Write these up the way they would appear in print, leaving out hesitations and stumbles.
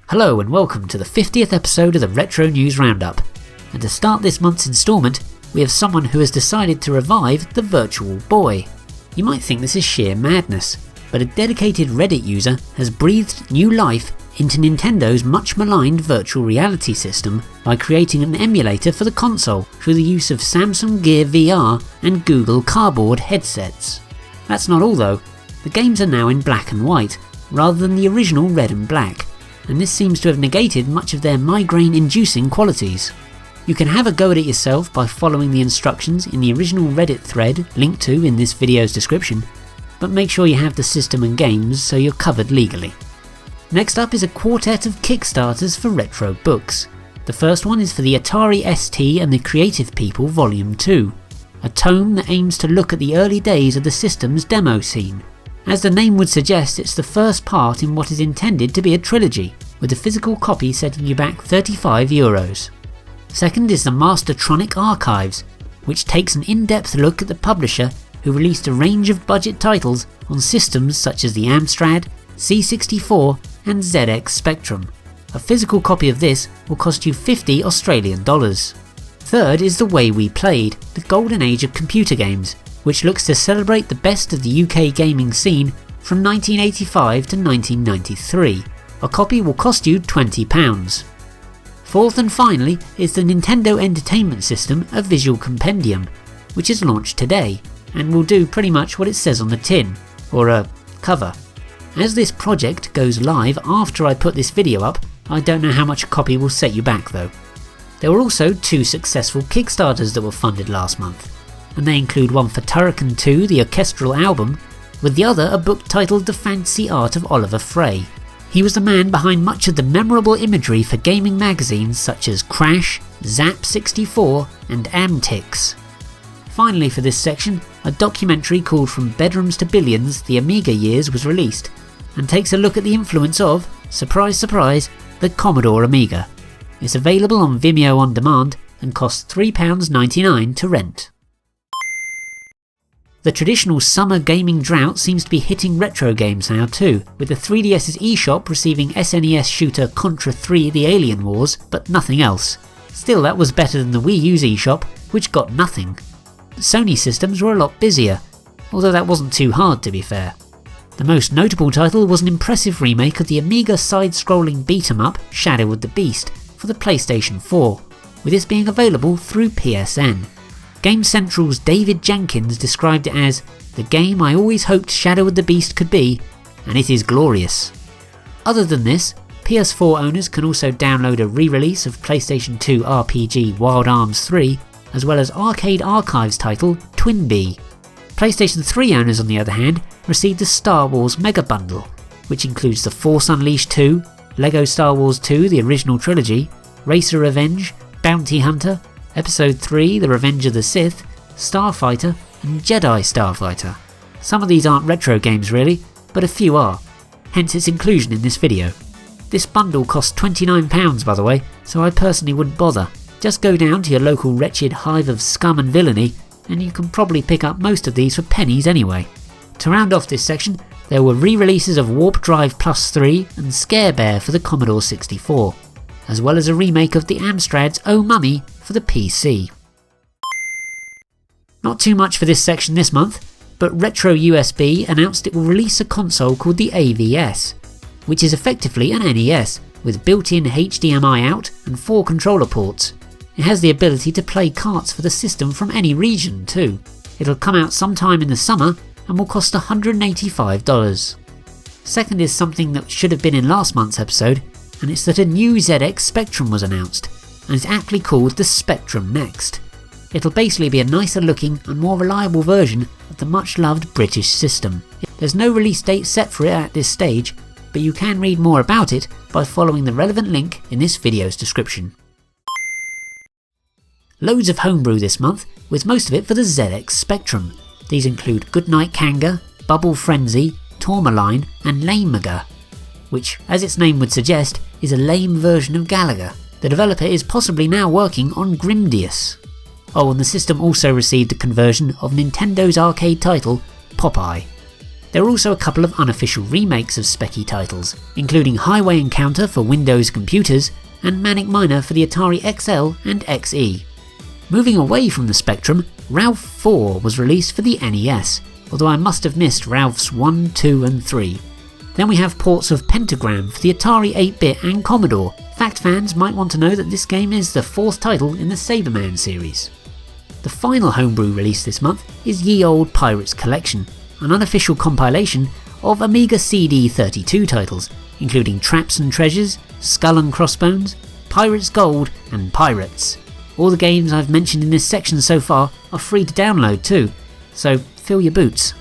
Hello and welcome to the 50th episode of the Retro News Roundup. And to start this month's instalment, we have someone who has decided to revive the Virtual Boy. You might think this is sheer madness, but a dedicated Reddit user has breathed new life into Nintendo's much maligned virtual reality system by creating an emulator for the console through the use of Samsung Gear VR and Google Cardboard headsets. That's not all though, the games are now in black and white, rather than the original red and black, and this seems to have negated much of their migraine-inducing qualities. You can have a go at it yourself by following the instructions in the original Reddit thread linked to in this video's description, but make sure you have the system and games so you're covered legally. Next up is a quartet of Kickstarters for retro books. The first one is for the Atari ST and the Creative People Volume 2, a tome that aims to look at the early days of the system's demo scene. As the name would suggest, it's the first part in what is intended to be a trilogy, with a physical copy setting you back €35. Second is the Mastertronic Archives, which takes an in-depth look at the publisher who released a range of budget titles on systems such as the Amstrad, C64 and ZX Spectrum. A physical copy of this will cost you $50 Australian. Third is The Way We Played, the golden age of computer games, which looks to celebrate the best of the UK gaming scene from 1985 to 1993. A copy will cost you £20. Fourth and finally is the Nintendo Entertainment System, a visual compendium, which is launched today, and will do pretty much what it says on the tin, or a cover. As this project goes live after I put this video up, I don't know how much a copy will set you back though. There were also two successful Kickstarters that were funded last month, and they include one for Turrican 2, the orchestral album, with the other a book titled The Fancy Art of Oliver Frey. He was the man behind much of the memorable imagery for gaming magazines such as Crash, Zap64 and Amtix. Finally for this section, a documentary called From Bedrooms to Billions, the Amiga Years was released, and takes a look at the influence of, surprise surprise, the Commodore Amiga. It's available on Vimeo on demand and costs £3.99 to rent. The traditional summer gaming drought seems to be hitting retro games now too, with the 3DS's eShop receiving SNES shooter Contra 3 The Alien Wars, but nothing else. Still, that was better than the Wii U's eShop, which got nothing. Sony systems were a lot busier, although that wasn't too hard to be fair. The most notable title was an impressive remake of the Amiga side-scrolling beat-em-up Shadow of the Beast for the PlayStation 4, with this being available through PSN. Game Central's David Jenkins described it as the game I always hoped Shadow of the Beast could be, and it is glorious. Other than this, PS4 owners can also download a re-release of PlayStation 2 RPG Wild Arms 3, as well as Arcade Archives title Twinbee. PlayStation 3 owners on the other hand received the Star Wars Mega Bundle, which includes The Force Unleashed 2, LEGO Star Wars 2 The Original Trilogy, Racer Revenge, Bounty Hunter, Episode 3 The Revenge of the Sith, Starfighter and Jedi Starfighter. Some of these aren't retro games really, but a few are, hence its inclusion in this video. This bundle costs £29 by the way, so I personally wouldn't bother. Just go down to your local wretched hive of scum and villainy and you can probably pick up most of these for pennies anyway. To round off this section, there were re-releases of Warp Drive Plus 3 and Scare Bear for the Commodore 64, as well as a remake of the Amstrad's Oh Mummy for the PC. Not too much for this section this month, but Retro USB announced it will release a console called the AVS, which is effectively an NES with built-in HDMI out and 4 controller ports. It has the ability to play carts for the system from any region too. It'll come out sometime in the summer and will cost $185. Second is something that should have been in last month's episode, and it's that a new ZX Spectrum was announced, and it's aptly called the Spectrum Next. It'll basically be a nicer looking and more reliable version of the much loved British system. There's no release date set for it at this stage, but you can read more about it by following the relevant link in this video's description. Loads of homebrew this month, with most of it for the ZX Spectrum. These include Goodnight Kanga, Bubble Frenzy, Tourmaline and Lamega, which, as its name would suggest, is a lame version of Galaga. The developer is possibly now working on Grimdius. Oh, and the system also received a conversion of Nintendo's arcade title, Popeye. There are also a couple of unofficial remakes of Specky titles, including Highway Encounter for Windows computers and Manic Miner for the Atari XL and XE. Moving away from the Spectrum, Ralph 4 was released for the NES, although I must have missed Ralph's 1, 2 and 3. Then we have ports of Pentagram for the Atari 8-bit and Commodore. Fact fans might want to know that this game is the 4th title in the Saberman series. The final homebrew release this month is Ye Olde Pirates Collection, an unofficial compilation of Amiga CD32 titles, including Traps and Treasures, Skull and Crossbones, Pirates Gold and Pirates. All the games I've mentioned in this section so far are free to download too, so fill your boots.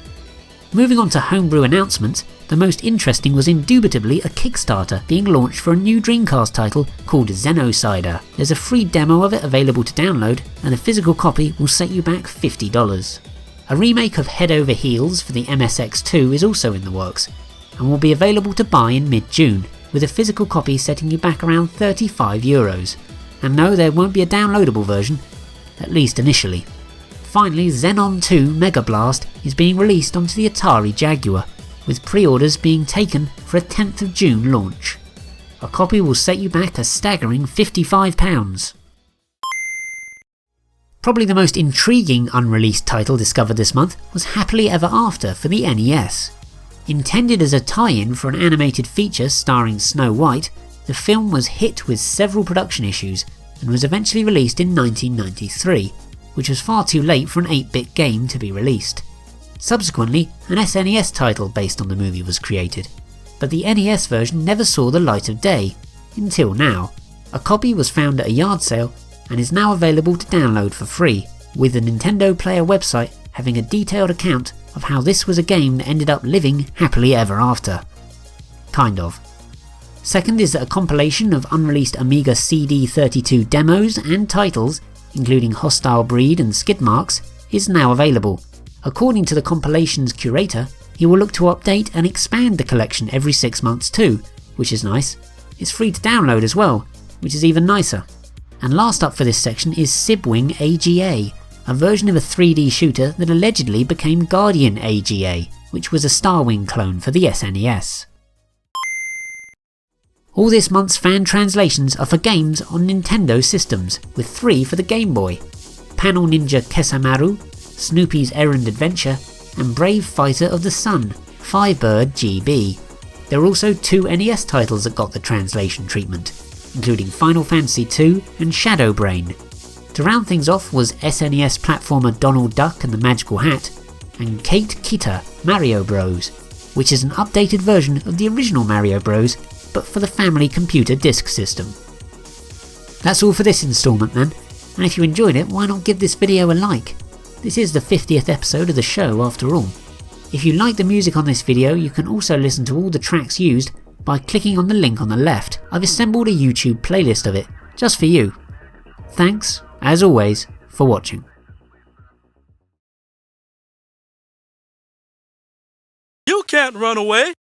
Moving on to homebrew announcements, the most interesting was indubitably a Kickstarter being launched for a new Dreamcast title called Xenocider. There's a free demo of it available to download, and a physical copy will set you back $50. A remake of Head Over Heels for the MSX2 is also in the works, and will be available to buy in mid-June, with a physical copy setting you back around €35. And no, there won't be a downloadable version, at least initially. Finally, Xenon 2 Mega Blast is being released onto the Atari Jaguar, with pre-orders being taken for a 10th of June launch. A copy will set you back a staggering £55. Probably the most intriguing unreleased title discovered this month was Happily Ever After for the NES. Intended as a tie-in for an animated feature starring Snow White, the film was hit with several production issues and was eventually released in 1993, which was far too late for an 8-bit game to be released. Subsequently, an SNES title based on the movie was created, but the NES version never saw the light of day, until now. A copy was found at a yard sale and is now available to download for free, with the Nintendo Player website having a detailed account of how this was a game that ended up living happily ever after. Kind of. Second is that a compilation of unreleased Amiga CD32 demos and titles, including Hostile Breed and Skid Marks, is now available. According to the compilation's curator, he will look to update and expand the collection every 6 months too, which is nice. It's free to download as well, which is even nicer. And last up for this section is Sibwing AGA, a version of a 3D shooter that allegedly became Guardian AGA, which was a Starwing clone for the SNES. All this month's fan translations are for games on Nintendo systems, with 3 for the Game Boy: Panel Ninja Kesamaru, Snoopy's Errand Adventure, and Brave Fighter of the Sun, Firebird GB. There are also 2 NES titles that got the translation treatment, including Final Fantasy II and Shadow Brain. To round things off was SNES platformer Donald Duck and the Magical Hat, and Kate Kita Mario Bros, which is an updated version of the original Mario Bros, but for the Family Computer Disk System. That's all for this instalment then, and if you enjoyed it, why not give this video a like? This is the 50th episode of the show after all. If you like the music on this video, you can also listen to all the tracks used by clicking on the link on the left. I've assembled a YouTube playlist of it, just for you. Thanks, as always, for watching. You can't run away.